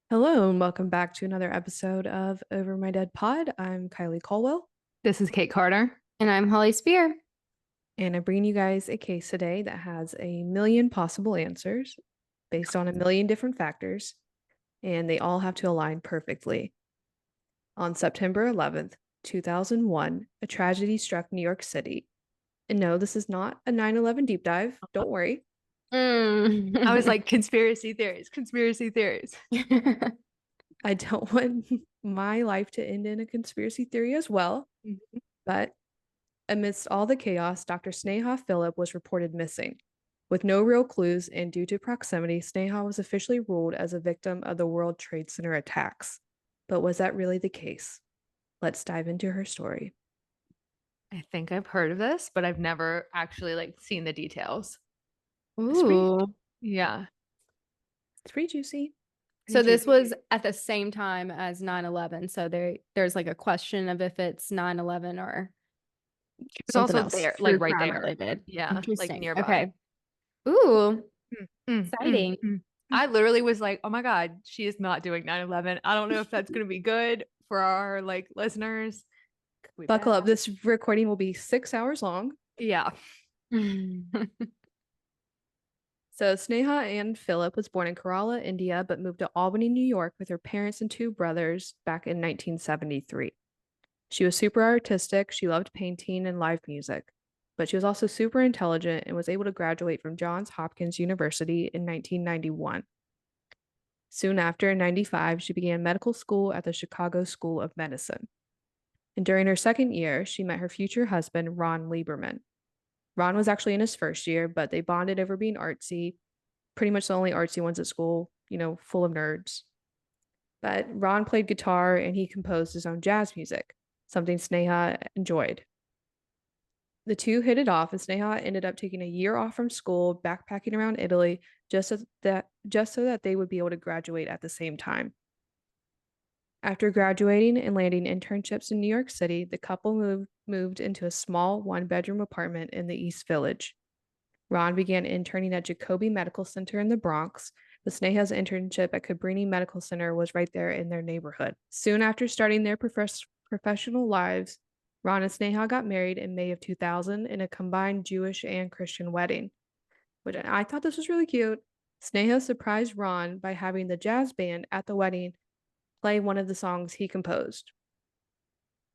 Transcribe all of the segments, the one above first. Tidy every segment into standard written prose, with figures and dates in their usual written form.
Hello, and welcome back to another episode of Over My Dead Pod. I'm Kylie Colwell, This is Kate Carter. And I'm Holly Spear. and I'm bringing you guys a case today that has a million possible answers based on a million different factors, and they all have to align perfectly. On September 11th, 2001, a tragedy struck New York City. And no, this is not a 9/11 deep dive. Don't worry. I was like, conspiracy theories, conspiracy theories. I don't want my life to end in a conspiracy theory as well, but amidst all the chaos, Dr. Sneha Philip was reported missing. With no real clues and due to proximity, Sneha was officially ruled as a victim of the World Trade Center attacks. But was that really the case? Let's dive into her story. I think I've heard of this, but I've never actually seen the details. Ooh. Yeah. It's pretty juicy. So this was at the same time as 9/11. So there's like a question of if it's 9/11 or It's something also else. there, true right crime there. related. Yeah, Interesting. nearby. Okay. Ooh, Mm, exciting. I literally was like, oh my God, she is not doing 9/11. I don't know if that's going to be good for our listeners. Buckle up. This recording will be 6 hours long. Yeah. So Sneha Ann Phillip was born in Kerala, India, but moved to Albany, New York with her parents and two brothers back in 1973. She was super artistic. She loved painting and live music, but she was also super intelligent and was able to graduate from Johns Hopkins University in 1991. Soon after, in 95, she began medical school at the Chicago School of Medicine. And during her second year, she met her future husband, Ron Lieberman. Ron was actually in his first year, but they bonded over being artsy, pretty much the only artsy ones at school, full of nerds. But Ron played guitar and he composed his own jazz music, something Sneha enjoyed. The two hit it off, and Sneha ended up taking a year off from school, backpacking around Italy, just so that they would be able to graduate at the same time. After graduating and landing internships in New York City, the couple moved into a small one-bedroom apartment in the East Village. Ron began interning at Jacobi Medical Center in the Bronx. But Sneha's internship at Cabrini Medical Center was right there in their neighborhood. Soon after starting their professional lives, Ron and Sneha got married in May of 2000 in a combined Jewish and Christian wedding, which I thought this was really cute. Sneha surprised Ron by having the jazz band at the wedding play one of the songs he composed.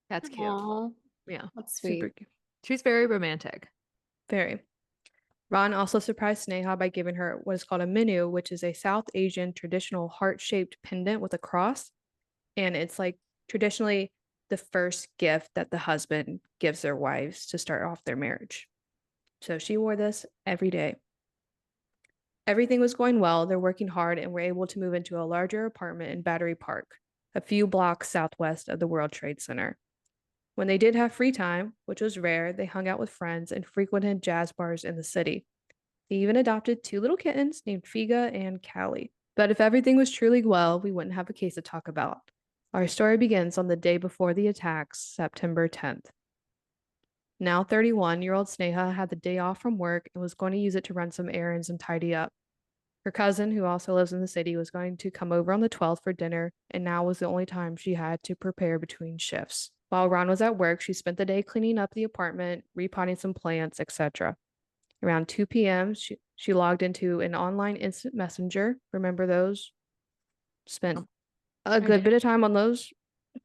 That's cute. Aww, Yeah. that's sweet. Super cute. She's very romantic. Very. Ron also surprised Sneha by giving her what is called a minu, which is a South Asian traditional heart-shaped pendant with a cross. And it's traditionally the first gift that the husband gives their wives to start off their marriage. So she wore this every day. Everything was going well. They're working hard and were able to move into a larger apartment in Battery Park, a few blocks southwest of the World Trade Center. When they did have free time, which was rare, they hung out with friends and frequented jazz bars in the city. They even adopted two little kittens named Figa and Callie. But if everything was truly well, we wouldn't have a case to talk about. Our story begins on the day before the attacks, September 10th. Now 31-year-old Sneha had the day off from work and was going to use it to run some errands and tidy up. Her cousin, who also lives in the city, was going to come over on the 12th for dinner, and now was the only time she had to prepare between shifts. While Ron was at work, she spent the day cleaning up the apartment, repotting some plants, etc. Around 2 p.m., she logged into an online instant messenger. Remember those? Spent a good bit of time on those.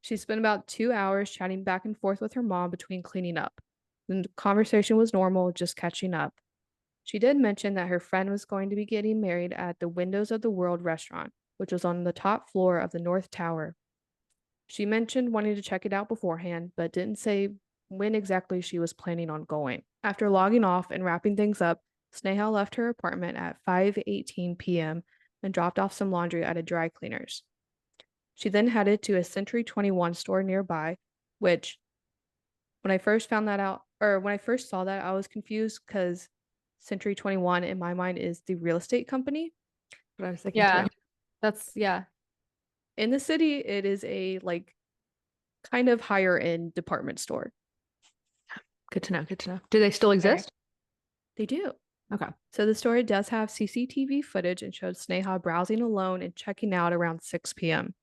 She spent about 2 hours chatting back and forth with her mom between cleaning up. The conversation was normal, just catching up. She did mention that her friend was going to be getting married at the Windows of the World restaurant, which was on the top floor of the North Tower. She mentioned wanting to check it out beforehand, but didn't say when exactly she was planning on going. After logging off and wrapping things up, Sneha left her apartment at 5:18 p.m. and dropped off some laundry at a dry cleaner's. She then headed to a Century 21 store nearby, which when I first found that out, or when I first saw that, I was confused because Century 21 in my mind is the real estate company. But I was thinking Yeah. in the city, it is a kind of higher end department store. Good to know. Good to know. Do they still exist? They do. Okay. So the story does have CCTV footage and showed Sneha browsing alone and checking out around 6 p.m.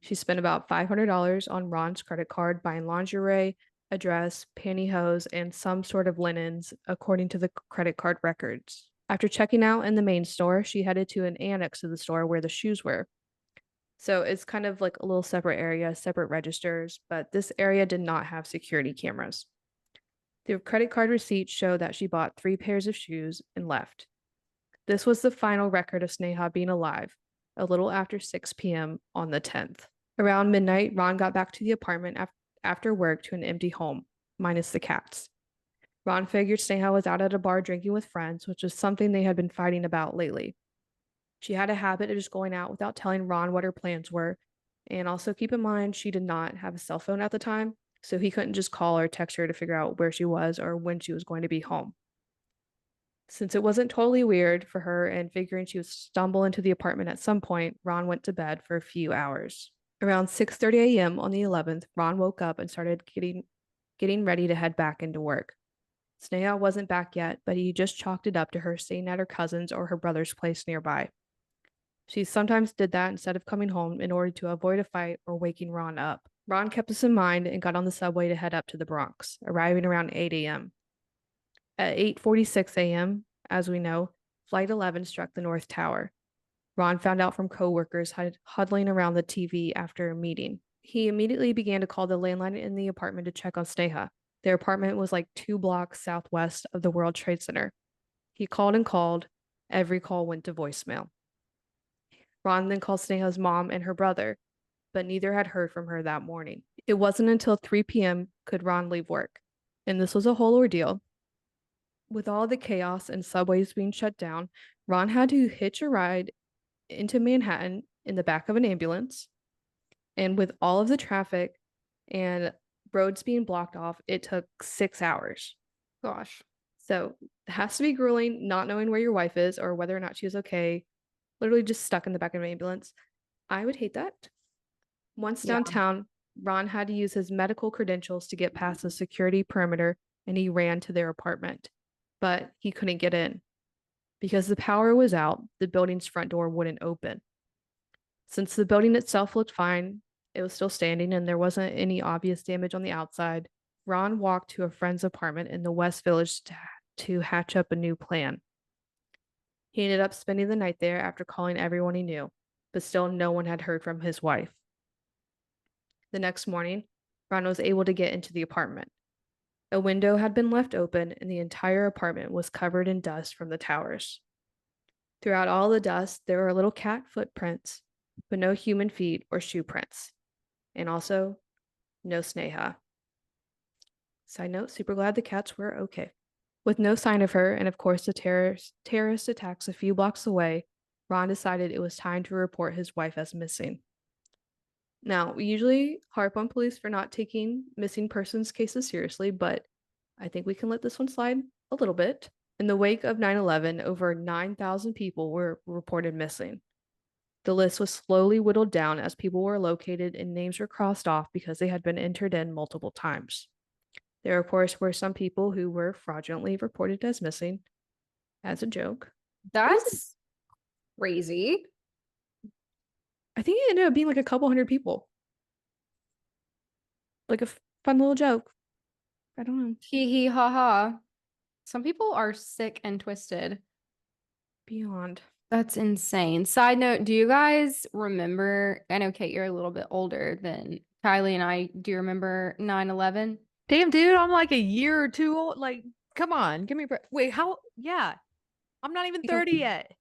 She spent about $500 on Ron's credit card buying lingerie, a dress, pantyhose, and some sort of linens, according to the credit card records. After checking out in the main store, she headed to an annex to the store where the shoes were. So it's kind of like a little separate area, separate registers, but this area did not have security cameras. The credit card receipts show that she bought 3 pairs of shoes and left. This was the final record of Sneha being alive, a little after 6 p.m. on the 10th. Around midnight, Ron got back to the apartment after work to an empty home, minus the cats. Ron figured Sneha was out at a bar drinking with friends, which was something they had been fighting about lately. She had a habit of just going out without telling Ron what her plans were. And also keep in mind, she did not have a cell phone at the time, so he couldn't just call or text her to figure out where she was or when she was going to be home. Since it wasn't totally weird for her and figuring she would stumble into the apartment at some point, Ron went to bed for a few hours. Around 6:30 a.m. on the 11th, Ron woke up and started getting ready to head back into work. Sneha wasn't back yet, but he just chalked it up to her staying at her cousin's or her brother's place nearby. She sometimes did that instead of coming home in order to avoid a fight or waking Ron up. Ron kept this in mind and got on the subway to head up to the Bronx, arriving around 8 a.m. At 8:46 a.m., as we know, Flight 11 struck the North Tower. Ron found out from coworkers huddling around the TV after a meeting. He immediately began to call the landline in the apartment to check on Sneha. Their apartment was like 2 blocks southwest of the World Trade Center. He called and called. Every call went to voicemail. Ron then called Sneha's mom and her brother, but neither had heard from her that morning. It wasn't until 3 p.m. could Ron leave work, and this was a whole ordeal. With all the chaos and subways being shut down, Ron had to hitch a ride into Manhattan in the back of an ambulance. And with all of the traffic and roads being blocked off, it took 6 hours. Gosh. So it has to be grueling not knowing where your wife is or whether or not she was okay, literally just stuck in the back of an ambulance. I would hate that. Once Yeah. downtown, Ron had to use his medical credentials to get past the security perimeter and he ran to their apartment, but he couldn't get in. Because the power was out, the building's front door wouldn't open. Since the building itself looked fine, it was still standing and there wasn't any obvious damage on the outside, Ron walked to a friend's apartment in the West Village to hatch up a new plan. He ended up spending the night there after calling everyone he knew, but still no one had heard from his wife. The next morning, Ron was able to get into the apartment. A window had been left open and the entire apartment was covered in dust from the towers. Throughout all the dust, there were little cat footprints, but no human feet or shoe prints. And also, no Sneha. Side note, super glad the cats were okay. With no sign of her, and of course the terrorist attacks a few blocks away, Ron decided it was time to report his wife as missing. Now, we usually harp on police for not taking missing persons cases seriously, but I think we can let this one slide a little bit. In the wake of 9/11, over 9,000 people were reported missing. The list was slowly whittled down as people were located and names were crossed off because they had been entered in multiple times. There, of course, were some people who were fraudulently reported as missing as a joke. That's crazy. I think it ended up being like a couple hundred people. Like a fun little joke. I don't know. Hee hee ha ha. Some people are sick and twisted. Beyond. That's insane. Side note, do you guys remember? I know, Kate, you're a little bit older than Kylie and I. Do you remember 9/11? Damn, dude, I'm like a year or two old. Like, come on, give me a break. Wait, how? Yeah, I'm not even 30 yet.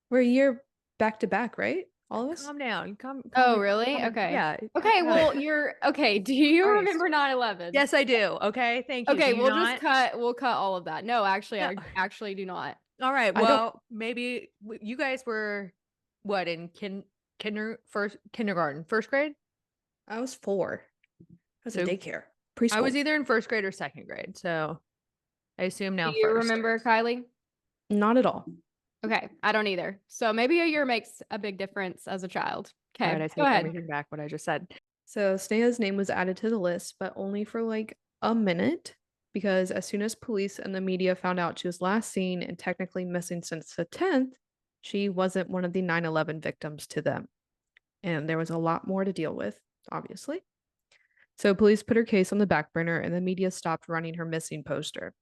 We're a year back to back, right? All of us? Calm down. Calm Oh, down, really? calm- Okay. Yeah. Okay, well, you're okay. Do you Christ. remember 9/11? Yes, I do. Okay, thank you. Okay, Do you we'll not? we'll cut all of that. No, actually, No. I actually do not. All right. I don't- Well, maybe you guys were what in kindergarten, first grade? I was 4. I was So a daycare. Preschool. I was either in first grade or second grade. So I assume now Do you first. remember, Kylie? Not at all. Okay, I don't either. So maybe a year makes a big difference as a child. All Okay, right, I go take ahead. everything back what I just said. So Sneha's name was added to the list, but only for like a minute. because as soon as police and the media found out she was last seen and technically missing since the 10th, she wasn't one of the 9/11 victims to them. And there was a lot more to deal with, obviously. So police put her case on the back burner and the media stopped running her missing poster.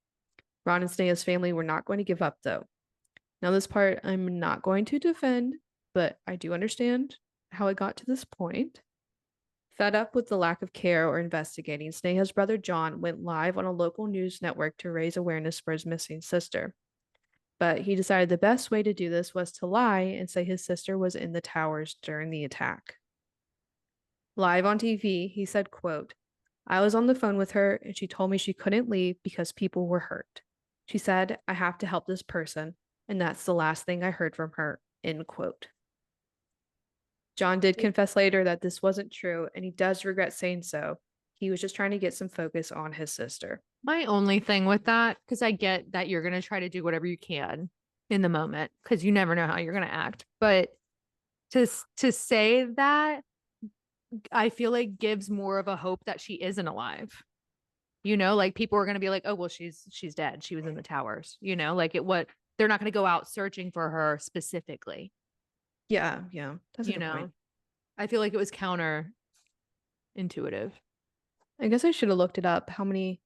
Ron and Sneha's family were not going to give up, though. Now, this part I'm not going to defend, but I do understand how it got to this point. Fed up with the lack of care or investigating, Sneha's brother John went live on a local news network to raise awareness for his missing sister. But he decided the best way to do this was to lie and say his sister was in the towers during the attack. Live on TV, he said, quote, "I was on the phone with her and she told me she couldn't leave because people were hurt. She said, I have to help this person, and that's the last thing I heard from her," end quote. John did confess later that this wasn't true, and he does regret saying so. He was just trying to get some focus on his sister. My only thing with that, because I get that you're going to try to do whatever you can in the moment, because you never know how you're going to act. But to say that, I feel like gives more of a hope that she isn't alive. You know, like people are going to be like, oh, well, she's dead. She was in the towers. You know, like they're not going to go out searching for her specifically. Yeah, that's a You good know, point. I feel like it was counterintuitive. I guess I should have looked it up, how many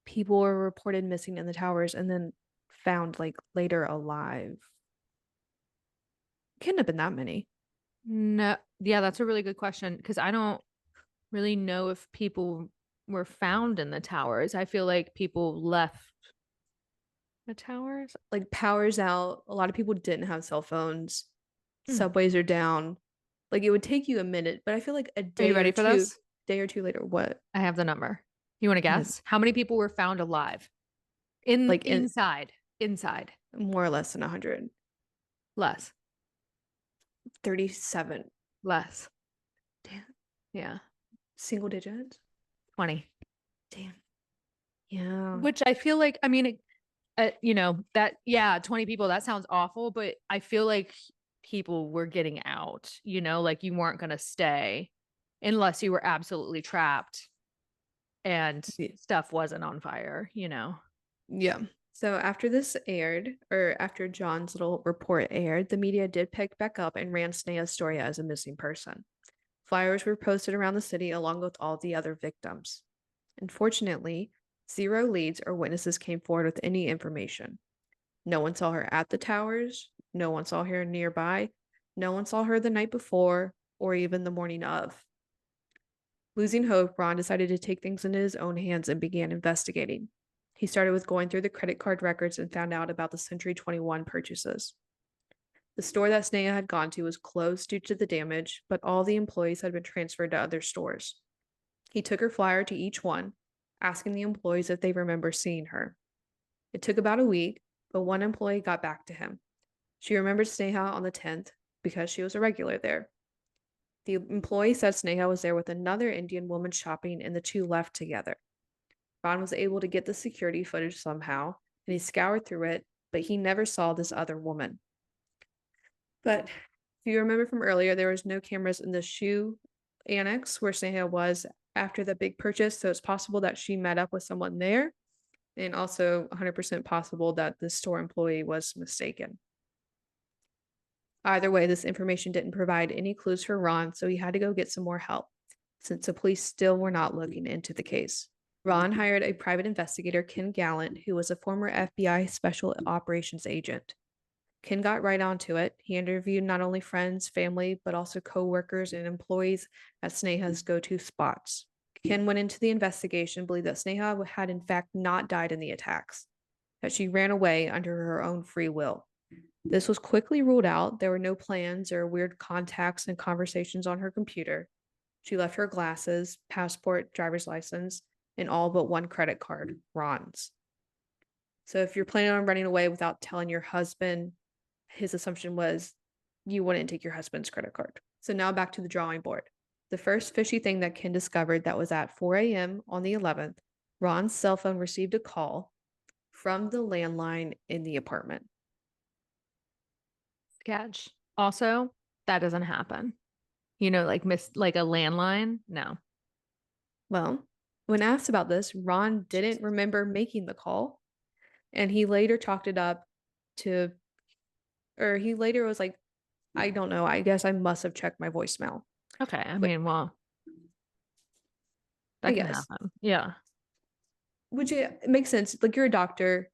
people were reported missing in the towers and then found like later alive. Couldn't have been that many. No, yeah, that's a really good question because I don't really know if people were found in the towers. I feel like people left the towers. Like power's out. A lot of people didn't have cell phones. Hmm. Subways are down. Like it would take you a minute, but I feel like a Are you day ready or for two, this? day or two later, what? I have the number. You want to What is guess? How many people were found alive? In like in inside. more or less than 100. Less. 37. Less. Damn. Yeah. Single digits? 20. Damn. Yeah. Which I feel like, I mean, you know, that, yeah, 20 people, that sounds awful, but I feel like people were getting out, you know, like you weren't going to stay unless you were absolutely trapped and Yeah. stuff wasn't on fire, you know. Yeah. So after this aired, or after John's little report aired, the media did pick back up and ran Sneha's story as a missing person. Flyers were posted around the city along with all the other victims. Unfortunately, zero leads or witnesses came forward with any information. No one saw her at the towers, no one saw her nearby, no one saw her the night before, or even the morning of. Losing hope, Ron decided to take things into his own hands and began investigating. He started with going through the credit card records and found out about the Century 21 purchases. The store that Sneha had gone to was closed due to the damage, but all the employees had been transferred to other stores. He took her flyer to each one, asking the employees if they remember seeing her. It took about a week, but one employee got back to him. She remembered Sneha on the 10th because she was a regular there. The employee said Sneha was there with another Indian woman shopping and the two left together. Ron was able to get the security footage somehow, and he scoured through it, but he never saw this other woman. But if you remember from earlier, there was no cameras in the shoe annex where Sneha was after the big purchase, so it's possible that she met up with someone there, and also 100% possible that the store employee was mistaken. Either way, this information didn't provide any clues for Ron, so he had to go get some more help, since the police still were not looking into the case. Ron hired a private investigator, Ken Gallant, who was a former FBI Special Operations agent. Ken got right onto it. He interviewed not only friends, family, but also coworkers and employees at Sneha's go-to spots. Ken went into the investigation, believed that Sneha had in fact not died in the attacks, that she ran away under her own free will. This was quickly ruled out. There were no plans or weird contacts and conversations on her computer. She left her glasses, passport, driver's license, and all but one credit card, Ron's. So if you're planning on running away without telling your husband, his assumption was you wouldn't take your husband's credit card. So now back to the drawing board. The first fishy thing that Ken discovered that was at 4 a.m. on the 11th, Ron's cell phone received a call from the landline in the apartment. Sketch. Also, that doesn't happen. You know, like a landline. No. Well, When asked about this, Ron didn't remember making the call, and he later chalked it up to, or he later was like, I don't know, I guess I must have checked my voicemail. Okay. I But mean, well, I that can guess, happen. Yeah. which it makes sense. Like, you're a doctor,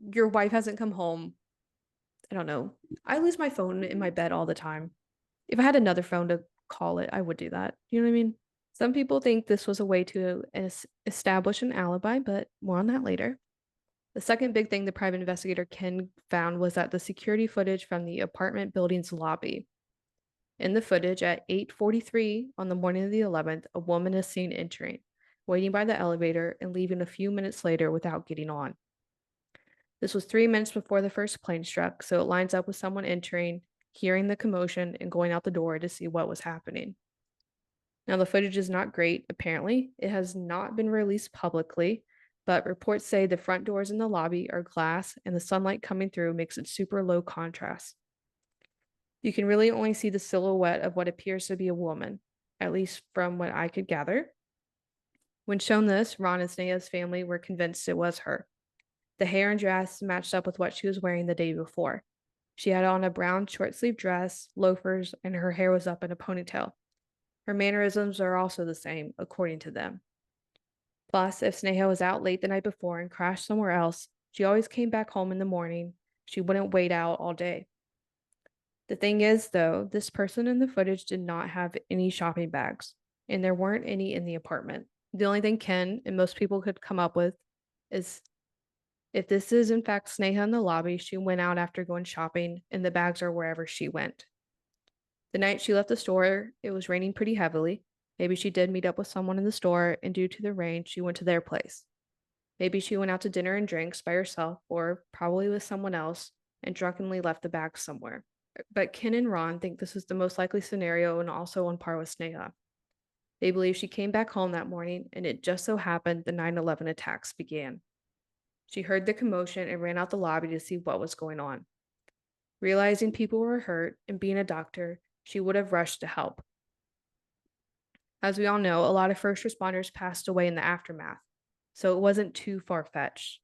your wife hasn't come home. I don't know. I lose my phone in my bed all the time. If I had another phone to call it, I would do that. You know what I mean? Some people think this was a way to establish an alibi, but more on that later. The second big thing the private investigator Ken found was that the security footage from the apartment building's lobby. In the footage at 8:43 on the morning of the 11th, a woman is seen entering, waiting by the elevator, and leaving a few minutes later without getting on. This was 3 minutes before the first plane struck, so it lines up with someone entering, hearing the commotion, and going out the door to see what was happening. Now, the footage is not great, apparently. It has not been released publicly, but reports say the front doors in the lobby are glass and the sunlight coming through makes it super low contrast. You can really only see the silhouette of what appears to be a woman, at least from what I could gather. When shown this, Ron and Sneha's family were convinced it was her. The hair and dress matched up with what she was wearing the day before. She had on a brown short sleeve dress, loafers, and her hair was up in a ponytail. Her mannerisms are also the same, according to them. Plus, if Sneha was out late the night before and crashed somewhere else, she always came back home in the morning. She wouldn't wait out all day. The thing is, though, this person in the footage did not have any shopping bags, and there weren't any in the apartment. The only thing Ken and most people could come up with is if this is in fact Sneha in the lobby, she went out after going shopping, and the bags are wherever she went. The night she left the store, it was raining pretty heavily. Maybe she did meet up with someone in the store, and due to the rain, she went to their place. Maybe she went out to dinner and drinks by herself, or probably with someone else, and drunkenly left the bags somewhere. But Ken and Ron think this is the most likely scenario and also on par with Sneha. They believe she came back home that morning, and it just so happened the 9/11 attacks began. She heard the commotion and ran out the lobby to see what was going on. Realizing people were hurt and being a doctor, she would have rushed to help. As we all know, a lot of first responders passed away in the aftermath, so it wasn't too far fetched.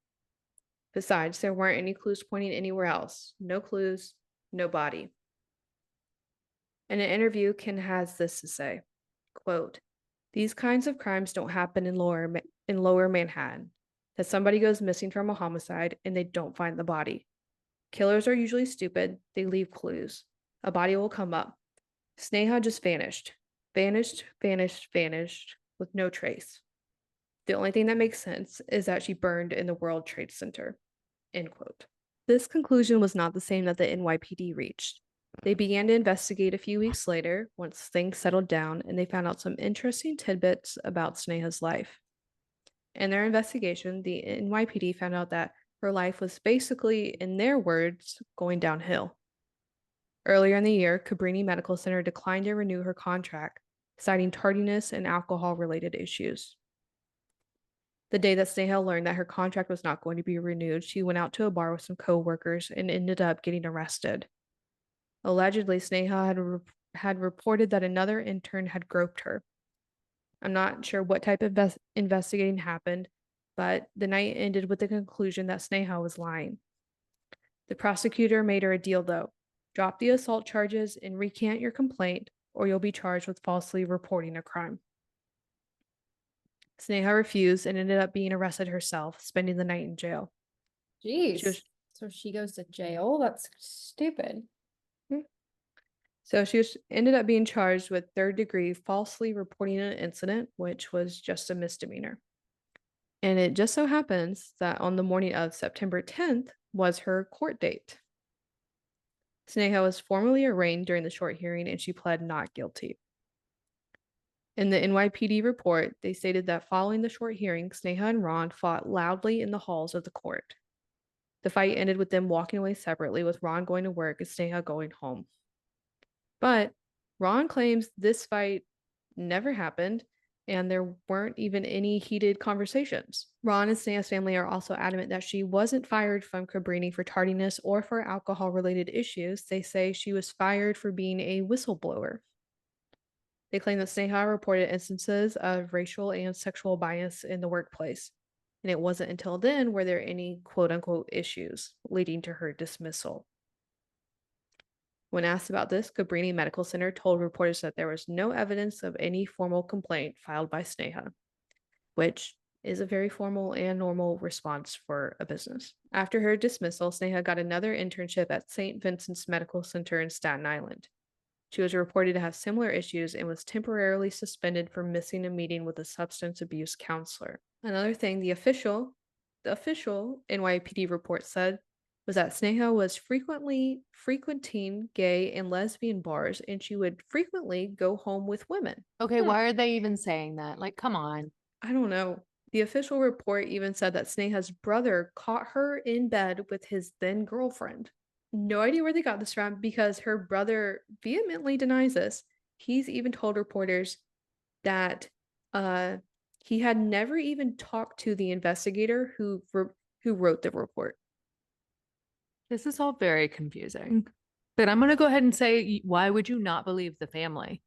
Besides, there weren't any clues pointing anywhere else. No clues, no body. In an interview, Ken has this to say, quote, "These kinds of crimes don't happen in lower Manhattan, that somebody goes missing from a homicide and they don't find the body. Killers are usually stupid, they leave clues. A body will come up. Sneha just vanished. Vanished, vanished, vanished, with no trace. The only thing that makes sense is that she burned in the World Trade Center." End quote. This conclusion was not the same that the NYPD reached. They began to investigate a few weeks later, once things settled down, and they found out some interesting tidbits about Sneha's life. In their investigation, the NYPD found out that her life was basically, in their words, going downhill. Earlier in the year, Cabrini Medical Center declined to renew her contract, citing tardiness and alcohol-related issues. The day that Sneha learned that her contract was not going to be renewed, she went out to a bar with some coworkers and ended up getting arrested. Allegedly, Sneha had reported that another intern had groped her. I'm not sure what type of investigating happened, but the night ended with the conclusion that Sneha was lying. The prosecutor made her a deal, though. Drop the assault charges and recant your complaint, or you'll be charged with falsely reporting a crime. Sneha refused and ended up being arrested herself, spending the night in jail. Jeez. So she goes to jail? That's stupid. So she ended up being charged with third-degree falsely reporting an incident, which was just a misdemeanor. And it just so happens that on the morning of September 10th was her court date. Sneha was formally arraigned during the short hearing and she pled not guilty. In the NYPD report, they stated that following the short hearing, Sneha and Ron fought loudly in the halls of the court. The fight ended with them walking away separately, with Ron going to work and Sneha going home. But Ron claims this fight never happened and there weren't even any heated conversations. Ron and Sneha's family are also adamant that she wasn't fired from Cabrini for tardiness or for alcohol-related issues. They say she was fired for being a whistleblower. They claim that Sneha reported instances of racial and sexual bias in the workplace, and it wasn't until then were there any quote unquote issues leading to her dismissal. When asked about this, Cabrini Medical Center told reporters that there was no evidence of any formal complaint filed by Sneha, which is a very formal and normal response for a business. After her dismissal, Sneha got another internship at St. Vincent's Medical Center in Staten Island. She was reported to have similar issues and was temporarily suspended for missing a meeting with a substance abuse counselor. Another thing the official NYPD report said was that Sneha was frequently frequenting gay and lesbian bars and she would frequently go home with women. Okay, why are they even saying that? Like, come on. I don't know. The official report even said that Sneha's brother caught her in bed with his then girlfriend. No idea where they got this from because her brother vehemently denies this. He's even told reporters that he had never even talked to the investigator who wrote the report. This is all very confusing. But I'm going to go ahead and say, why would you not believe the family?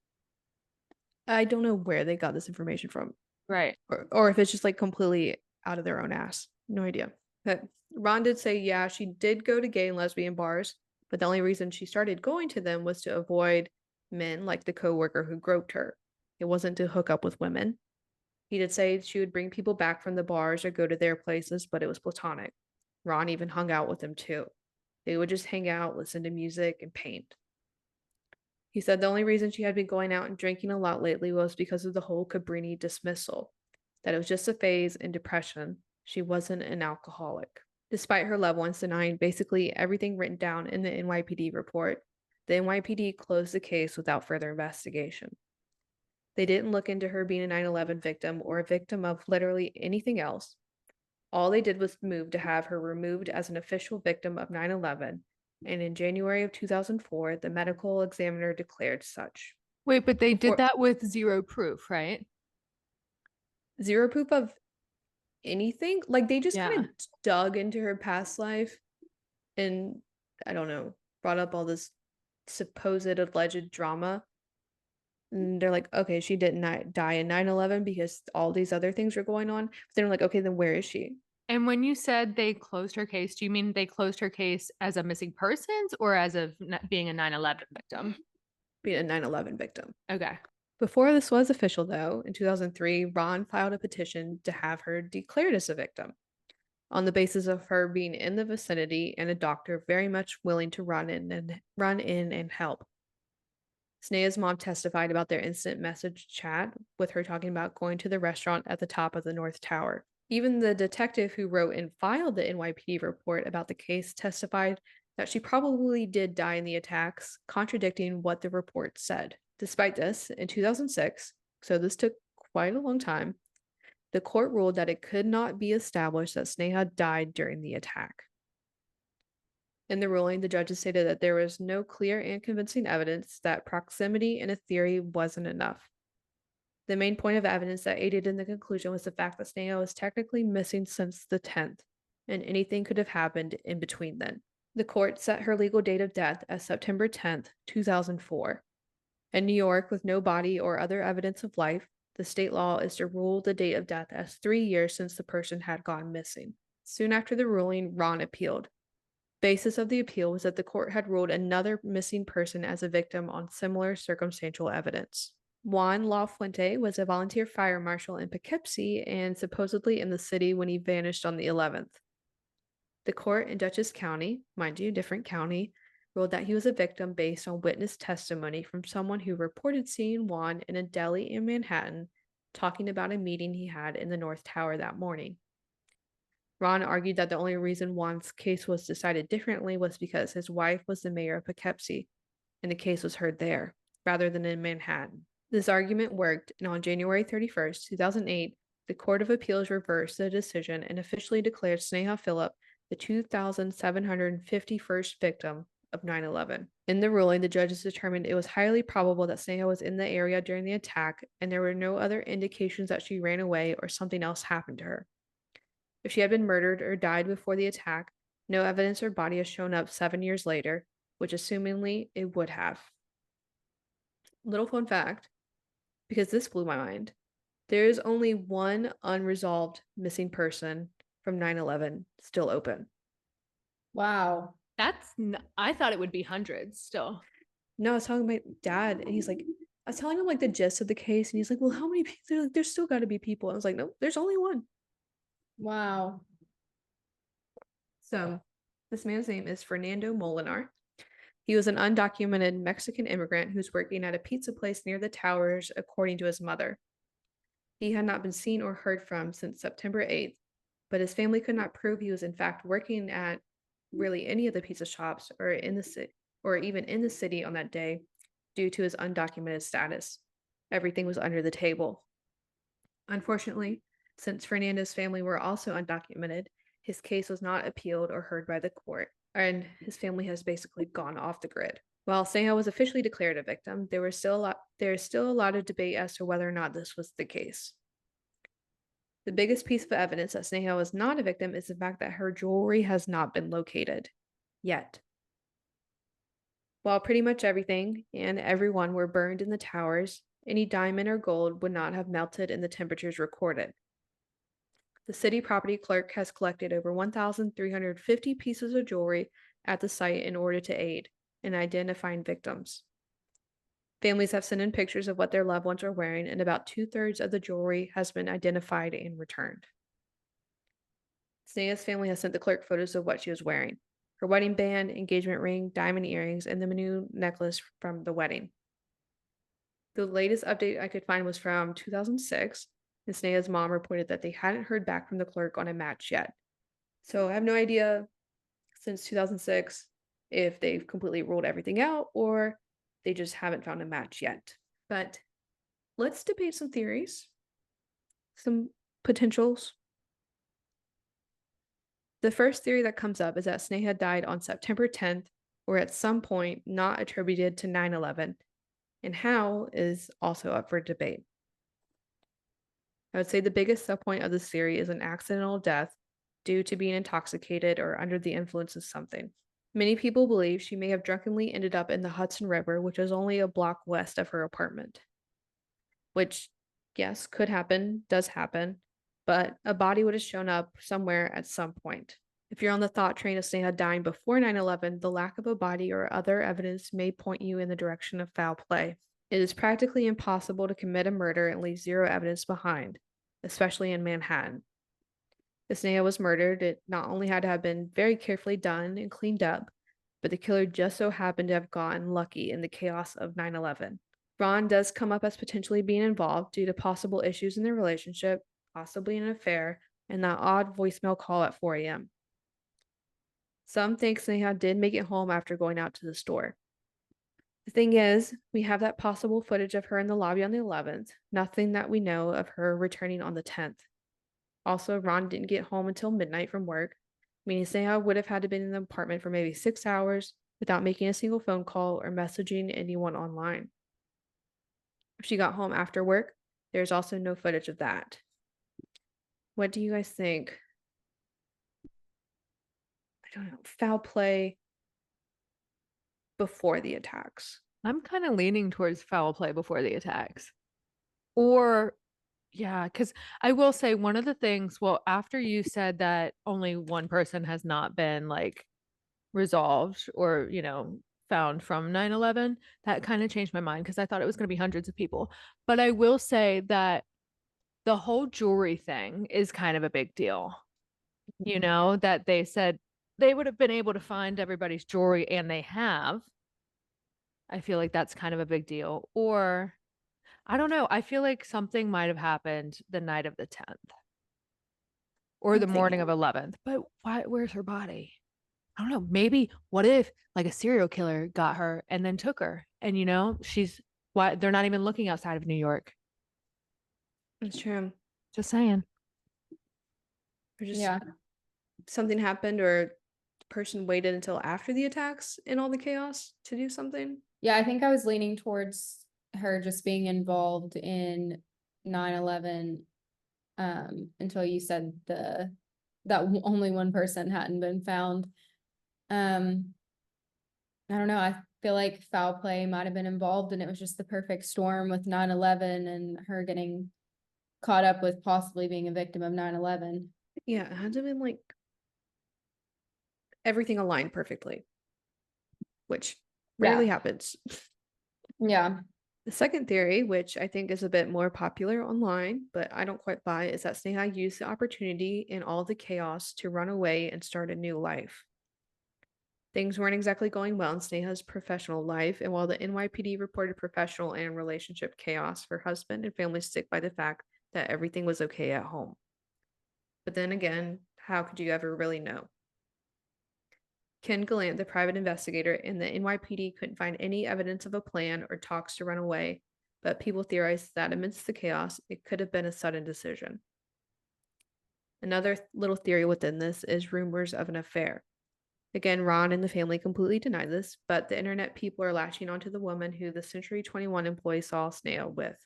I don't know where they got this information from. Right. Or if it's just like completely out of their own ass. No idea. But Ron did say, yeah, she did go to gay and lesbian bars, but the only reason she started going to them was to avoid men like the coworker who groped her. It wasn't to hook up with women. He did say she would bring people back from the bars or go to their places, but it was platonic. Ron even hung out with them too. They would just hang out, listen to music, and paint. He said the only reason she had been going out and drinking a lot lately was because of the whole Cabrini dismissal, that it was just a phase in depression. She wasn't an alcoholic. Despite her loved ones denying basically everything written down in the NYPD report, the NYPD closed the case without further investigation. They didn't look into her being a 9/11 victim or a victim of literally anything else. All they did was move to have her removed as an official victim of 9/11, and in January of 2004, the medical examiner declared such. Wait, but they Before- did that with zero proof, right? Zero proof of anything. Like they just Yeah. kind of dug into her past life and I don't know, brought up all this supposed alleged drama. And they're like, okay, she didn't die in 9/11 because all these other things were going on. But then they're like, okay, then where is she? And when you said they closed her case, do you mean they closed her case as a missing persons or as of being a 9/11 victim? Being a 9/11 victim. Okay. Before this was official, though, in 2003, Ron filed a petition to have her declared as a victim on the basis of her being in the vicinity and a doctor very much willing to run in and help. Sneha's mom testified about their instant message chat with her talking about going to the restaurant at the top of the North Tower. Even the detective who wrote and filed the NYPD report about the case testified that she probably did die in the attacks, contradicting what the report said. Despite this, in 2006, so this took quite a long time, the court ruled that it could not be established that Sneha died during the attack. In the ruling, the judges stated that there was no clear and convincing evidence that proximity in a theory wasn't enough. The main point of evidence that aided in the conclusion was the fact that Sneha was technically missing since the 10th, and anything could have happened in between then. The court set her legal date of death as September 10th, 2004. In New York, with no body or other evidence of life, the state law is to rule the date of death as 3 years since the person had gone missing. Soon after the ruling, Ron appealed. Basis of the appeal was that the court had ruled another missing person as a victim on similar circumstantial evidence. Juan La Fuente was a volunteer fire marshal in Poughkeepsie and supposedly in the city when he vanished on the 11th. The court in Dutchess County, mind you, different county, ruled that he was a victim based on witness testimony from someone who reported seeing Juan in a deli in Manhattan talking about a meeting he had in the North Tower that morning. Ron argued that the only reason Juan's case was decided differently was because his wife was the mayor of Poughkeepsie, and the case was heard there, rather than in Manhattan. This argument worked, and on January 31st, 2008, the Court of Appeals reversed the decision and officially declared Sneha Phillip the 2,751st victim of 9/11. In the ruling, the judges determined it was highly probable that Sneha was in the area during the attack, and there were no other indications that she ran away or something else happened to her. If she had been murdered or died before the attack, no evidence her body has shown up 7 years later, which assumingly it would have. Little fun fact, because this blew my mind. There is only one unresolved missing person from 9/11 still open. Wow. I thought it would be hundreds still. No, I was talking to my dad, and he's like, I was telling him like the gist of the case, and he's like, "Well, how many people? Like, there's still got to be people." I was like, "No, there's only one." Wow. So, this man's name is Fernando Molinar. He was an undocumented Mexican immigrant who's working at a pizza place near the towers, according to his mother. He had not been seen or heard from since September 8th, but his family could not prove he was in fact working at really any of the pizza shops or in the city or even in the city on that day due to his undocumented status. Everything was under the table. Unfortunately, since Fernando's family were also undocumented, his case was not appealed or heard by the court, and his family has basically gone off the grid. While Sneha was officially declared a victim, there is still a lot of debate as to whether or not this was the case. The biggest piece of evidence that Sneha was not a victim is the fact that her jewelry has not been located yet. While pretty much everything and everyone were burned in the towers, any diamond or gold would not have melted in the temperatures recorded. The city property clerk has collected over 1,350 pieces of jewelry at the site in order to aid in identifying victims. Families have sent in pictures of what their loved ones are wearing, and about 2/3 of the jewelry has been identified and returned. Sneha's family has sent the clerk photos of what she was wearing: her wedding band, engagement ring, diamond earrings, and the new necklace from the wedding. The latest update I could find was from 2006, and Sneha's mom reported that they hadn't heard back from the clerk on a match yet. So I have no idea since 2006 if they've completely ruled everything out or they just haven't found a match yet. But let's debate some theories, some potentials. The first theory that comes up is that Sneha died on September 10th or at some point not attributed to 9/11, and how is also up for debate. I would say the biggest subpoint of this theory is an accidental death due to being intoxicated or under the influence of something. Many people believe she may have drunkenly ended up in the Hudson River, which is only a block west of her apartment. Which, yes, could happen, does happen, but a body would have shown up somewhere at some point. If you're on the thought train of Sneha dying before 9/11, the lack of a body or other evidence may point you in the direction of foul play. It is practically impossible to commit a murder and leave zero evidence behind, especially in Manhattan. If Sneha was murdered, it not only had to have been very carefully done and cleaned up, but the killer just so happened to have gotten lucky in the chaos of 9/11. Ron does come up as potentially being involved due to possible issues in their relationship, possibly an affair, and that odd voicemail call at 4 a.m. Some think Sneha did make it home after going out to the store. The thing is, we have that possible footage of her in the lobby on the 11th, nothing that we know of her returning on the 10th. Also, Ron didn't get home until midnight from work, meaning Sneha would have had to be in the apartment for maybe 6 hours without making a single phone call or messaging anyone online. If she got home after work, there's also no footage of that. What do you guys think? I don't know. Foul play before the attacks. I'm kind of leaning towards foul play before the attacks. Or, yeah, because I will say one of the things, well, after you said that only one person has not been like resolved or, found from 9/11, that kind of changed my mind because I thought it was going to be hundreds of people. But I will say that the whole jewelry thing is kind of a big deal. That they said they would have been able to find everybody's jewelry and they have. I feel like that's kind of a big deal. Or I don't know. I feel like something might have happened the night of the 10th or I'm the morning thinking. of 11th. But where's her body? I don't know. Maybe what if like a serial killer got her and then took her and why they're not even looking outside of New York. It's true. Just saying. Or just Yeah. something happened, or the person waited until after the attacks in all the chaos to do something. Yeah, I think I was leaning towards her just being involved in 9/11 until you said only one person hadn't been found. I don't know. feel like foul play might have been involved, and it was just the perfect storm with 9/11 and her getting caught up with possibly being a victim of 9/11. Yeah, it had to have been like everything aligned perfectly, which rarely Yeah. happens. Yeah. The second theory, which I think is a bit more popular online, but I don't quite buy, is that Sneha used the opportunity in all the chaos to run away and start a new life. Things weren't exactly going well in Sneha's professional life, and while the NYPD reported professional and relationship chaos, her husband and family stick by the fact that everything was okay at home. But then again, how could you ever really know? Ken Gallant, the private investigator in the NYPD, couldn't find any evidence of a plan or talks to run away, but people theorized that amidst the chaos, it could have been a sudden decision. Another little theory within this is rumors of an affair. Again, Ron and the family completely deny this, but the internet people are latching onto the woman who the Century 21 employee saw Sneha with.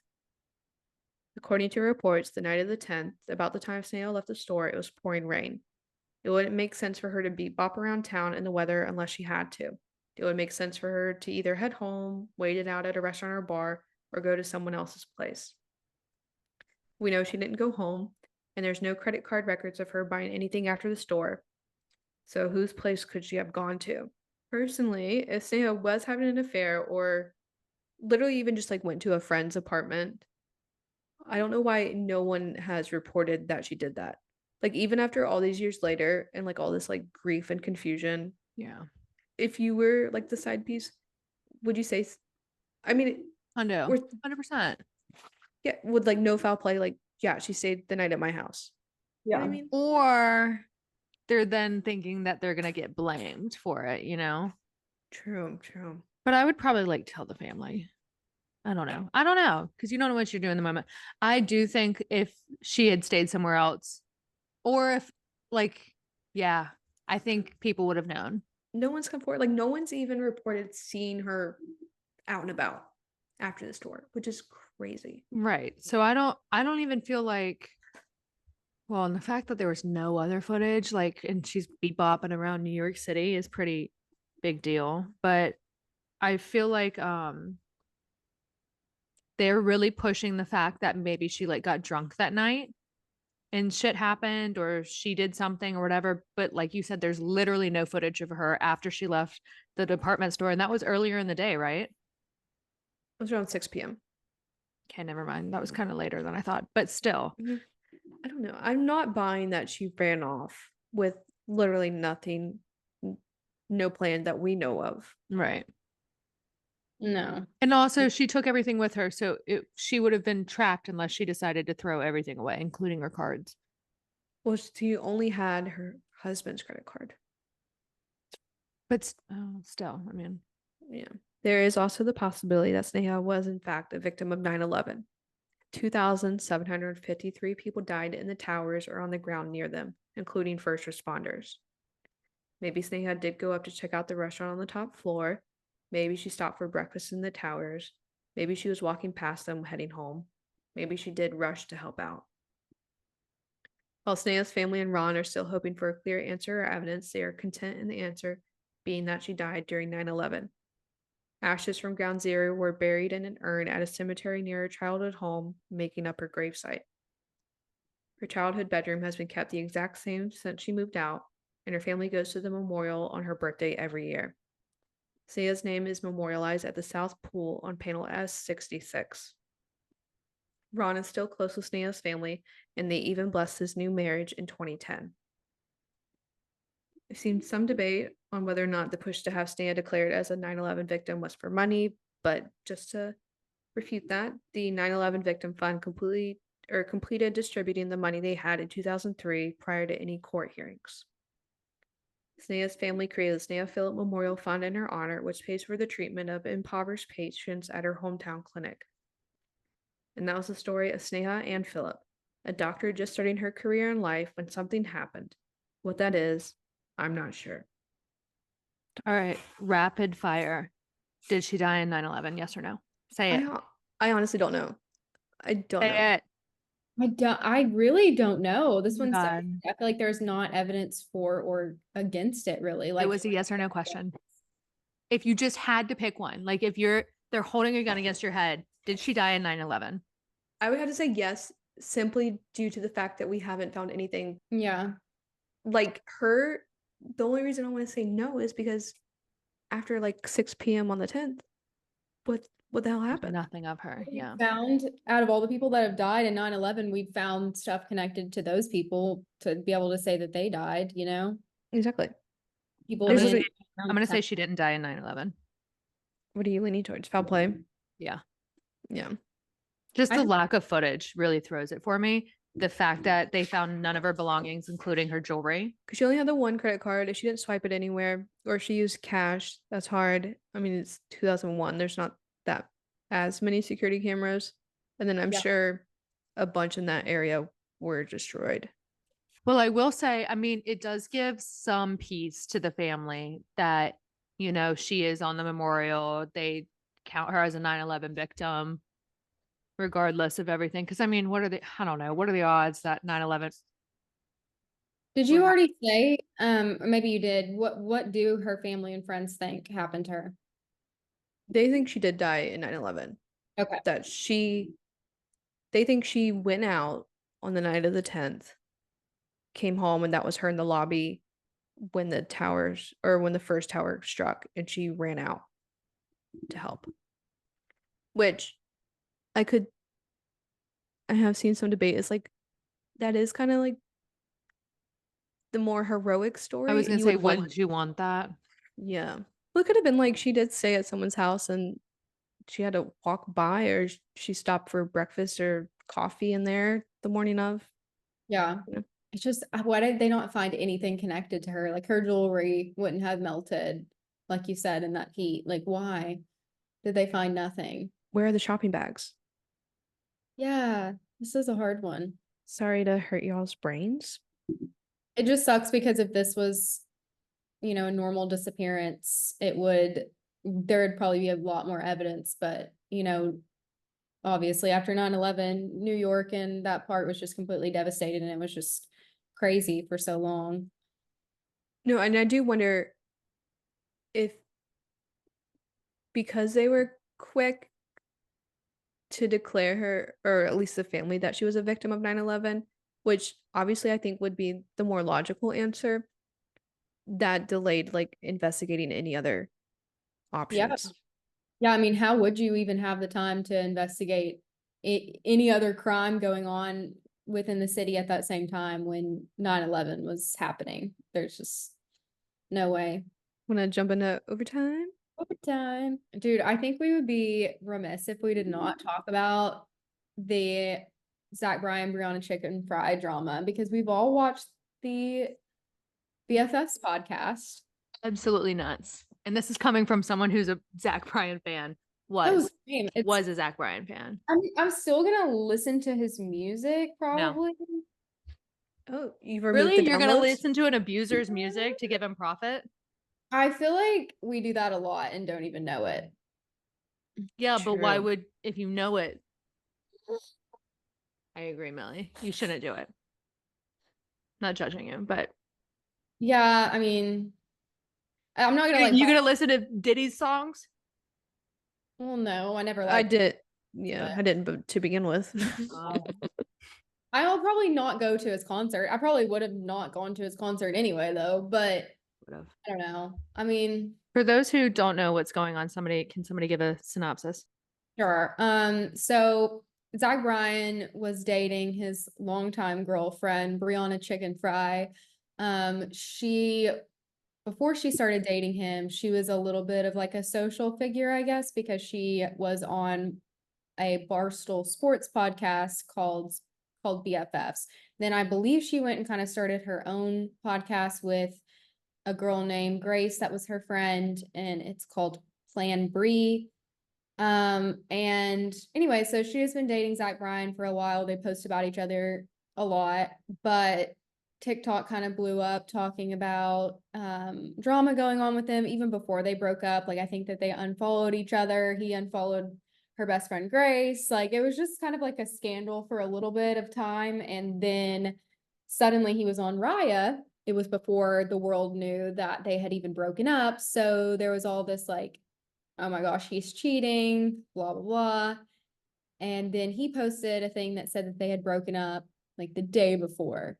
According to reports, the night of the 10th, about the time Sneha left the store, it was pouring rain. It wouldn't make sense for her to bop around town in the weather unless she had to. It would make sense for her to either head home, wait it out at a restaurant or bar, or go to someone else's place. We know she didn't go home, and there's no credit card records of her buying anything after the store. So whose place could she have gone to? Personally, if Sneha was having an affair or literally even just like went to a friend's apartment, I don't know why no one has reported that she did that. Like even after all these years later and like all this like grief and confusion, Yeah. if you were like the side piece, would you say I mean, I know. or 100%. yeah, with like no foul play, like yeah, she stayed the night at my house. You know what I Yeah. mean? Or they're then thinking that they're gonna get blamed for it, you know? True, true. But I would probably like tell the family. I don't know. I don't know because you don't know what you're doing in the moment. I do think if she had stayed somewhere else, or if like, yeah, I think people would have known. No one's come forward. Like no one's even reported seeing her out and about after the store, which is crazy. Right. So I don't even feel like, well, and the fact that there was no other footage, like, and she's bebopping around New York City is pretty big deal. But I feel like they're really pushing the fact that maybe she like got drunk that night and shit happened or she did something or whatever. But like you said, there's literally no footage of her after she left the department store. And that was earlier in the day, right? It was around 6 p.m. Okay, never mind. That was kind of later than I thought, but still. I don't know. I'm not buying that she ran off with literally nothing, no plan that we know of. Right. No. And also, she took everything with her, so she would have been tracked unless she decided to throw everything away, including her cards. Well, she only had her husband's credit card. But still, I mean, Yeah. There is also the possibility that Sneha was, in fact, a victim of 9/11. 2,753 people died in the towers or on the ground near them, including first responders. Maybe Sneha did go up to check out the restaurant on the top floor. Maybe she stopped for breakfast in the towers. Maybe she was walking past them heading home. Maybe she did rush to help out. While Sneha's family and Ron are still hoping for a clear answer or evidence, they are content in the answer being that she died during 9/11. Ashes from Ground Zero were buried in an urn at a cemetery near her childhood home, making up her gravesite. Her childhood bedroom has been kept the exact same since she moved out, and her family goes to the memorial on her birthday every year. Sneha's name is memorialized at the South Pool on panel S66. Ron is still close with Sneha's family, and they even blessed his new marriage in 2010. I've seen some debate on whether or not the push to have Sneha declared as a 9/11 victim was for money, but just to refute that, the 9/11 Victim Fund completed distributing the money they had in 2003 prior to any court hearings. Sneha's family created the Sneha Phillip Memorial Fund in her honor, which pays for the treatment of impoverished patients at her hometown clinic. And that was the story of Sneha and Philip, a doctor just starting her career in life when something happened. What that is, I'm not sure. all right. Rapid fire. Did she die in 9/11? Yes or no? Say it. I honestly don't know. I don't know. Say it. I really don't know. This Oh my one's so, God. I feel like there's not evidence for or against it really. It Like was a yes or no question. if you just had to pick one, like if they're holding a gun against your head, did she die in 9/11? I would have to say yes, simply due to the fact that we haven't found anything Yeah. like her. The only reason I want to say no is because after like 6 p.m. on the 10th, what the hell happened? Nothing of her. We Yeah. found out of all the people that have died in 9/11, we found stuff connected to those people to be able to say that they died, you know? Exactly. People I'm There's gonna, in literally- I'm gonna say she didn't die in 9/11. What are you leaning towards? Foul play? Yeah. Yeah. Just I the don't- lack of footage really throws it for me. The fact that they found none of her belongings, including her jewelry. Because she only had the one credit card. If she didn't swipe it anywhere or she used cash, that's hard. I mean, it's 2001. There's not that as many security cameras. And then I'm Yeah. sure a bunch in that area were destroyed. Well, I will say, I mean, it does give some peace to the family that, she is on the memorial. They count her as a 9/11 victim, regardless of everything. Because, I mean, I don't know, what are the odds that 9/11? Did you already say, or maybe you did, what do her family and friends think happened to her? They think she did die in 9/11. Okay. They think she went out on the night of the 10th, came home, and that was her in the lobby when when the first tower struck, and she ran out to help. Which I could I have seen some debate. It's like that is kind of like the more heroic story. I was and going to you say, would want, wouldn't you want that? yeah. Well, it could have been like she did stay at someone's house and she had to walk by, or she stopped for breakfast or coffee in there the morning of. Yeah. Yeah. It's just, why did they not find anything connected to her? Like her jewelry wouldn't have melted, like you said, in that heat. Like, why did they find nothing? Where are the shopping bags? Yeah, this is a hard one. Sorry to hurt y'all's brains. It just sucks because if this was, a normal disappearance, there'd probably be a lot more evidence, but, obviously after 9/11, New York and that part was just completely devastated and it was just crazy for so long. No, and I do wonder if because they were quick to declare her, or at least the family, that she was a victim of 9/11, which obviously I think would be the more logical answer, that delayed like investigating any other Yeah. options. Yeah, I mean, how would you even have the time to investigate any other crime going on within the city at that same time when 9/11 was happening? There's just no way. Wanna jump into overtime? Overtime. Dude, I think we would be remiss if we did not talk about the Zach Bryan Brianna chicken fry drama because we've all watched the BFFs podcast. Absolutely nuts. And this is coming from someone who's a Zach Bryan fan. Oh, same. Was a Zach Bryan fan. I'm still gonna listen to his music probably. Oh, you've removed Really? the You're gonna downloads? listen to an abuser's music to give him profit? I feel like we do that a lot and don't even know it. Yeah, but why True. would, if you know it? I agree, Millie. You shouldn't do it. Not judging you, but Yeah, I mean, I'm not gonna you gonna listen to Diddy's songs? well, no, I never I liked did. Yeah, I didn't to begin with. I'll probably not go to his concert. I probably would have not gone to his concert anyway, though, but Would've. I don't know. I mean, For those who don't know what's going on, can somebody give a synopsis? sure. So Zach Bryan was dating his longtime girlfriend, Brianna Chicken Fry. Before she started dating him, she was a little bit of like a social figure, I guess, because she was on a Barstool Sports podcast called BFFs. Then I believe she went and kind of started her own podcast with a girl named Grace that was her friend, and it's called Plan Bree. And anyway, so she has been dating Zach Bryan for a while. They post about each other a lot, but TikTok kind of blew up talking about drama going on with them even before they broke up. Like I think that they unfollowed each other. He unfollowed her best friend Grace. Like it was just kind of like a scandal for a little bit of time. And then suddenly he was on Raya it was before the world knew that they had even broken up. So there was all this like, oh my gosh, he's cheating, blah, blah, blah. And then he posted a thing that said that they had broken up like the day before.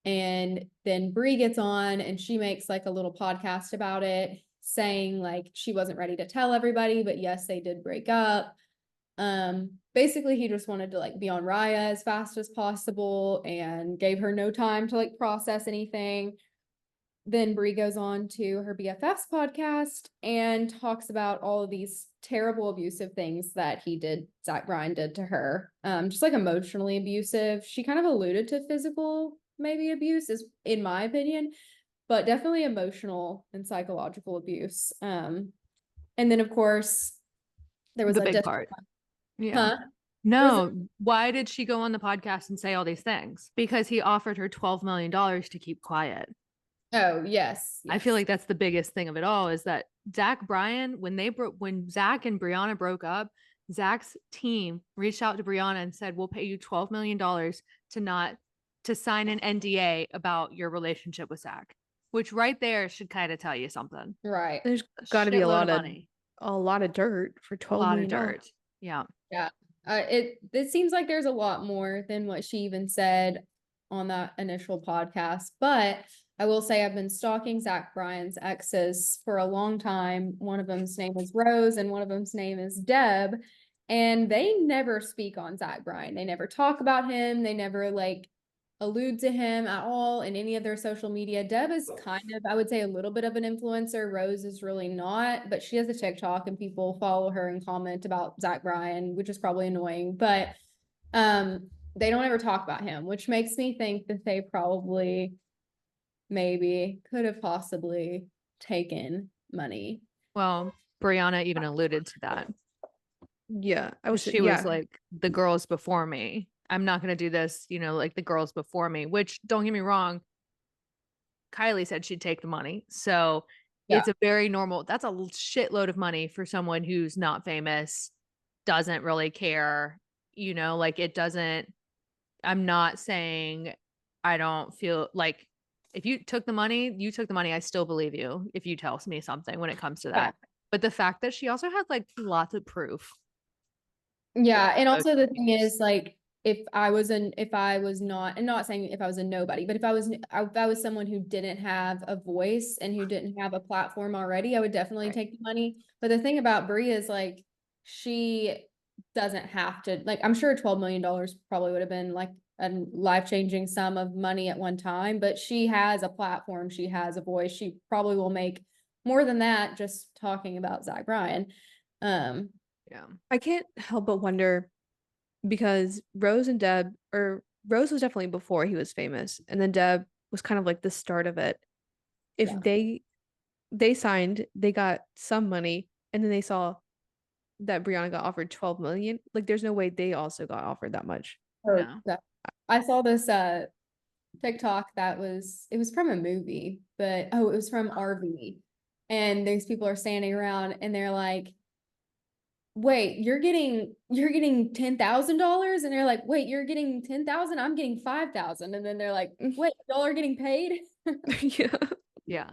And then Brie gets on and she makes like a little podcast about it, saying like she wasn't ready to tell everybody, but yes, they did break up. Basically he just wanted to like be on Raya as fast as possible and gave her no time to like process anything. Then Brie goes on to her BFF's podcast and talks about all of these terrible abusive things that Zach Bryan did to her. Just like emotionally abusive. She kind of alluded to physical maybe abuse, is in my opinion, but definitely emotional and psychological abuse. And then of course there was The a big part. Yeah. Huh? No, why did she go on the podcast and say all these things? Because he offered her $12 million to keep quiet. Oh, yes. I feel like that's the biggest thing of it all, is that Zach Bryan, when Zach and Brianna broke up, Zach's team reached out to Brianna and said, we'll pay you $12 million to sign an NDA about your relationship with Zach, which right there should kind of tell you something. Right. There's got to be a lot of money, a lot of dirt for a $12 lot million. of dirt. Yeah. Yeah. It seems like there's a lot more than what she even said on that initial podcast, but I will say I've been stalking Zach Bryan's exes for a long time. One of them's name is Rose and one of them's name is Deb, and they never speak on Zach Bryan. They never talk about him. They never like allude to him at all in any of their social media. Deb is kind of, I would say, a little bit of an influencer. Rose is really not, but she has a TikTok and people follow her and comment about Zach Bryan, which is probably annoying. But they don't ever talk about him, which makes me think that they probably maybe could have possibly taken money. Well, Brianna even alluded to that. Yeah, She was like, the girls before me. I'm not going to do this, like the girls before me, which don't get me wrong. Kylie said she'd take the money. So it's a very normal, that's a shitload of money for someone who's not famous, doesn't really care, like it doesn't, I'm not saying I don't feel like if you took the money, you took the money. I still believe you if you tell me something when it comes to that. But the fact that she also had like lots of proof. Yeah. And also the thing is like, if I was not, and not saying if I was a nobody, but if I was someone who didn't have a voice and who didn't have a platform already, I would definitely take the money. But the thing about Brie is like, she doesn't have to, like, I'm sure $12 million probably would have been like a life-changing sum of money at one time, but she has a platform, she has a voice, she probably will make more than that just talking about Zach Bryan. Yeah. I can't help but wonder, because Rose was definitely before he was famous, and then Deb was kind of like the start of it. If they signed, they got some money, and then they saw that Brianna got offered 12 million, like there's no way they also got offered that much. No. I saw this TikTok it was from a movie, but it was from RV. And these people are standing around and they're like, wait, you're getting $10,000? And they're like, wait, you're getting 10,000? I'm getting 5,000. And then they're like, wait, y'all are getting paid? Yeah. Yeah.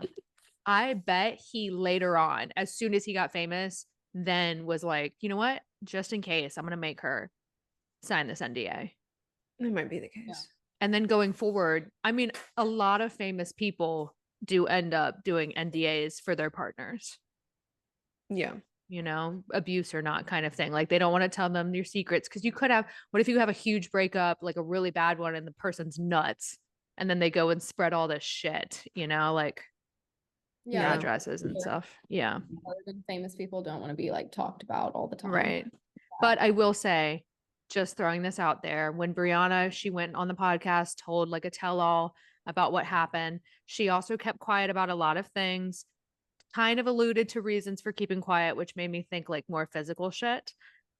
I bet he later on, as soon as he got famous, then was like, you know what? Just in case, I'm going to make her sign this NDA. That might be the case. Yeah. And then going forward, I mean, a lot of famous people do end up doing NDAs for their partners. Yeah. Abuse or not kind of thing. Like they don't want to tell them your secrets, because what if you have a huge breakup, like a really bad one, and the person's nuts, and then they go and spread all this shit, like addresses and stuff. Yeah. Famous people don't want to be like talked about all the time. Right. But I will say, just throwing this out there, when Brianna, she went on the podcast, told like a tell-all about what happened. She also kept quiet about a lot of things, kind of alluded to reasons for keeping quiet, which made me think like more physical shit.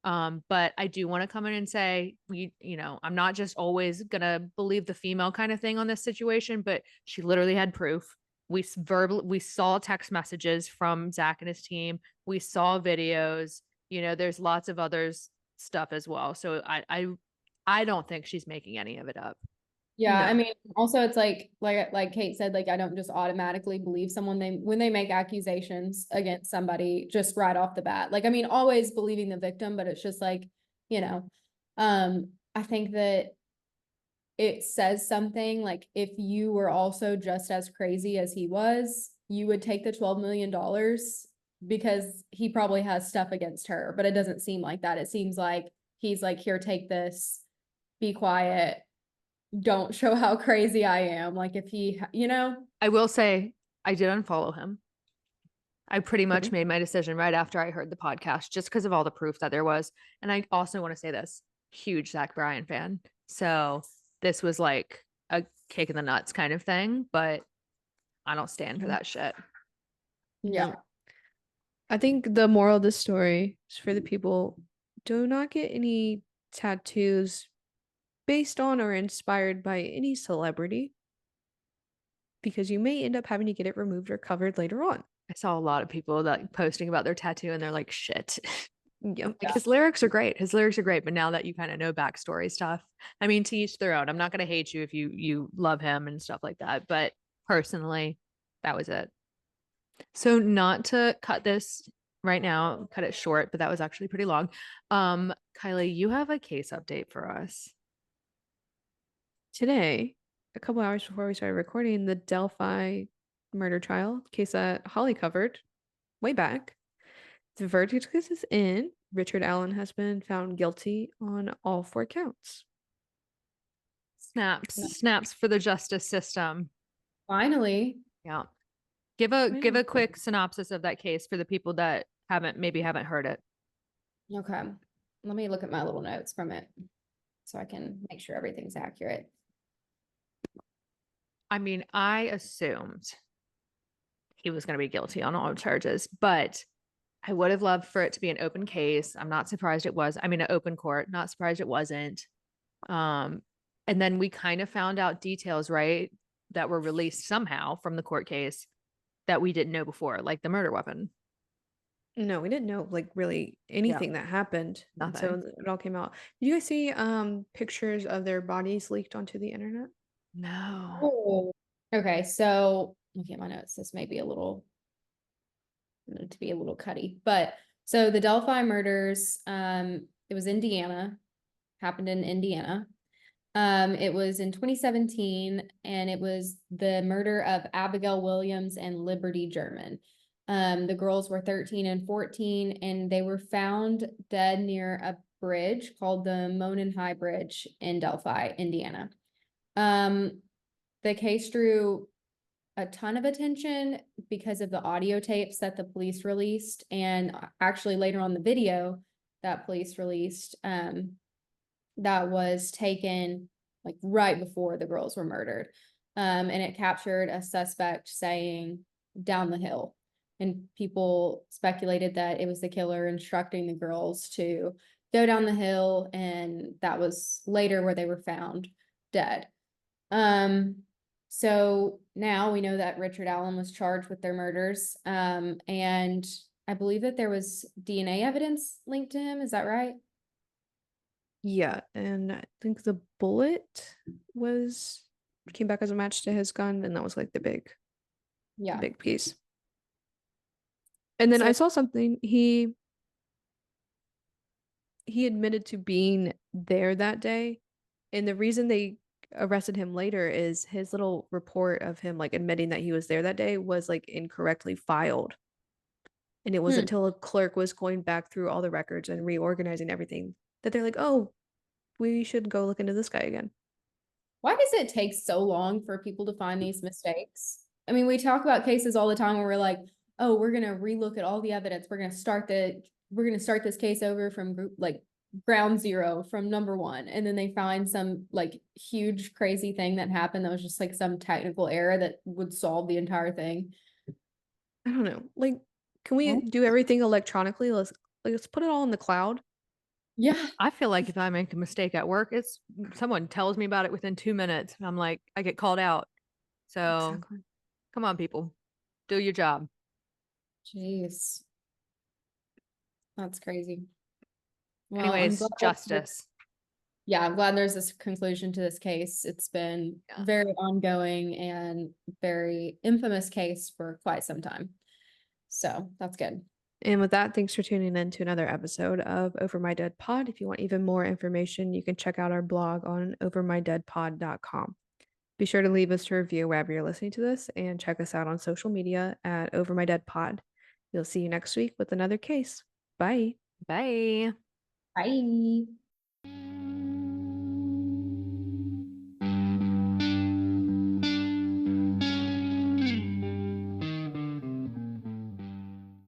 But I do want to come in and say, I'm not just always gonna believe the female kind of thing on this situation, but she literally had proof. We saw text messages from Zach and his team. We saw videos. There's lots of others stuff as well. So I don't think she's making any of it up. Yeah, I No. mean, also it's like Kate said, like I don't just automatically believe someone when they make accusations against somebody just right off the bat. Like I mean, always believing the victim, but it's just like, you know, I think that it says something like if you were also just as crazy as he was, you would take the $12 million because he probably has stuff against her, but it doesn't seem like that. It seems like he's like, here, take this, be quiet, don't show how crazy I am. Like if he, you know, I will say I did unfollow him. I pretty much Okay. made my decision right after I heard the podcast, just because of all the proof that there was. And I also want to say this, huge Zach Bryan fan. So this was like a kick in the nuts kind of thing, but I don't stand for that shit. yeah. No. I think the moral of the story is for the people, do not get any tattoos based on or inspired by any celebrity because you may end up having to get it removed or covered later on. I saw a lot of people that posting about their tattoo and they're like, shit. Yep. Like his lyrics are great. His lyrics are great, but now that you kind of know backstory stuff, I mean, to each their own. I'm not gonna hate you if you love him and stuff like that. But personally, that was it. So not to cut this right now, cut it short, but that was actually pretty long. Kylie, you have a case update for us. Today, a couple hours before we started recording, the Delphi murder trial case that Holly covered way back, the verdict is in. Richard Allen has been found guilty on all 4 counts. Snaps for the justice system. Finally. Yeah. Give a Finally. quick synopsis of that case for the people that haven't heard it. Okay. Let me look at my little notes from it so I can make sure everything's accurate. I mean, I assumed he was going to be guilty on all charges, but I would have loved for it to be an open case. I'm not surprised it was. I mean, an open court, not surprised it wasn't. Um, and then we kind of found out details, right, that were released somehow from the court case that we didn't know before, like the murder weapon. No, we didn't know like really Yeah. anything that happened. And so Nothing. it all came out. Did you guys see pictures of their bodies leaked onto the internet? No. Oh. Okay, so looking at my notes, this may be a little to be a little cutty, but so the Delphi murders, it was Indiana, happened in Indiana. It was in 2017, and it was the murder of Abigail Williams and Liberty German. The girls were 13 and 14, and they were found dead near a bridge called the Monon High Bridge in Delphi, Indiana. The case drew a ton of attention because of the audio tapes that the police released, and actually later on the video that police released, that was taken like right before the girls were murdered. And it captured a suspect saying down the hill. And people speculated that it was the killer instructing the girls to go down the hill, and that was later where they were found dead. So now we know that Richard Allen was charged with their murders. And I believe that there was DNA evidence linked to him. Is that right? Yeah, and I think the bullet was came back as a match to his gun, and that was like the Yeah. big piece. And then So I saw something he admitted to being there that day, and the reason they arrested him later is his little report of him like admitting that he was there that day was like incorrectly filed. And it was until a clerk was going back through all the records and reorganizing everything that they're like, "Oh, we should go look into this guy again." why does it take so long for people to find these mistakes? I mean, we talk about cases all the time where we're like, oh, we're gonna relook at all the evidence. We're gonna start this case over from ground zero from number one. And then they find some like huge crazy thing that happened that was just like some technical error that would solve the entire thing. I don't know. Like, can we What? do everything electronically? Let's put it all in the cloud. Yeah. I feel like if I make a mistake at work, it's someone tells me about it within 2 minutes. And I'm like, I get called out. So Exactly. come on, people, do your job. Jeez. That's crazy. Well, I'm Anyways, glad justice. yeah, I'm glad there's this conclusion to this case. It's been Yeah. very ongoing and very infamous case for quite some time. So that's good. And with that, thanks for tuning in to another episode of Over My Dead Pod. If you want even more information, you can check out our blog on overmydeadpod.com. Be sure to leave us a review wherever you're listening to this and check us out on social media at Over My Dead Pod. We'll see you next week with another case. Bye. Bye. Bye.